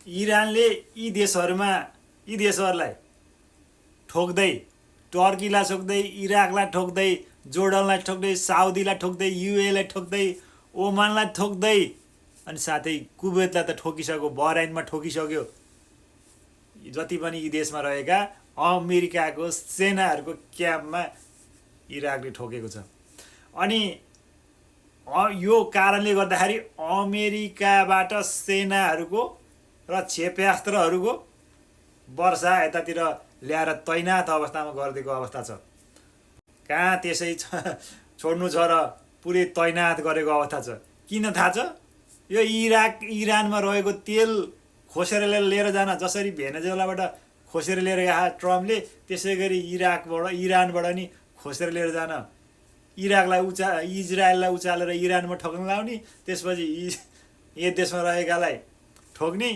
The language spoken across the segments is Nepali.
इरानले यी देशहरूलाई ठोक्दै, टर्कीलाई ठोक्दै, इराकलाई ठोक्दै, जोर्डनलाई ठोक्दै, साउदीलाई ठोक्दै, युएलाई ठोक्दै, ओमानलाई ठोक्दै, अनि साथै कुवेतलाई त ठोकिसक्यो, बहराइनमा ठोकिसक्यो। जति पनि यी देशमा रहेका अमेरिकाको सेनाहरूको क्याम्पमा इराकले ठोकेको छ। अनि यो कारणले गर्दाखेरि अमेरिकाबाट सेनाहरूको र क्षेप्यास्त्रहरूको वर्षा यतातिर ल्याएर तैनात अवस्थामा गरिदिएको अवस्था छ। कहाँ त्यसै छोड्नु छ र पुरै तैनात गरेको अवस्था छ। किन थाहा छ? यो इरानमा रहेको तेल खोसेर लिएर जान, जसरी भेनेजुएलाबाट खोसेर लिएर गए ट्रम्पले, त्यसै गरी इरानबाट नि खोसेर लिएर जान, इजरायललाई उचालेर इरानमा ठोक्न लाउने, त्यसपछि यी देशमा रहेकालाई ठोक्ने।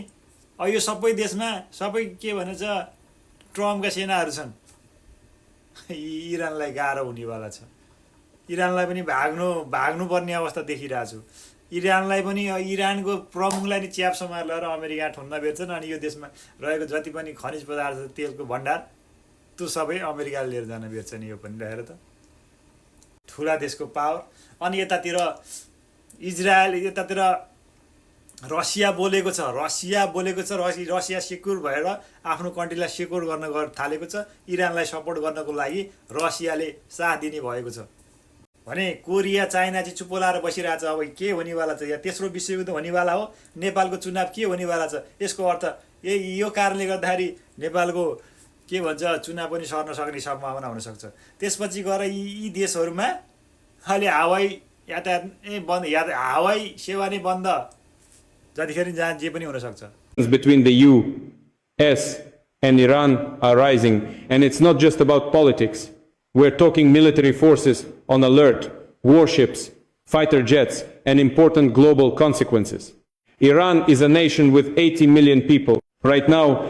यो सबै देशमा सबै के भनेछ, ट्रम्पका सेनाहरू छन्। इरानलाई गाह्रो हुनेवाला छ। इरानलाई पनि भाग्नुपर्ने अवस्था देखिरहेको छु। इरानलाई पनि, इरानको प्रमुखलाई नि च्याप समाएर लिएर अमेरिका ठुन्न भेट्छन्। अनि यो देशमा रहेको जति पनि खनिज पदार्थ, तेलको भण्डार, त्यो सबै अमेरिकाले लिएर जान भेट्छन्। यो पनि रहेर त ठुला देशको पावर। अनि यतातिर इजरायल, यतातिर रसिया बोलेको छ। रसिया सेक्युर भएर आफ्नो कन्ट्रीलाई सेक्युर गर्न थालेको छ। इरानलाई सपोर्ट गर्नको लागि रसियाले साथ दिने भएको छ भने कोरिया, चाइना चाहिँ चुप्पो लाएर बसिरहेछ। अब के हुनेवाला छ? या तेस्रो विश्वयुद्ध हुनेवाला हो? नेपालको चुनाव के हुनेवाला छ? यसको अर्थ यो कारणले गर्दाखेरि नेपालको के भन्छ, चुनाव पनि सर्न सक्ने सम्भावना हुनसक्छ। त्यसपछि गएर यी देशहरूमा अहिले हवाई यातायात बन्द, हवाई सेवा नै बन्द, जतिखेर जहाँ जे पनि हुनसक्छ। Between the US and Iran are rising, and it's not just about politics. We're talking military forces on alert, warships, fighter jets, and important global consequences. Iran is a nation with 80 million people. Right now,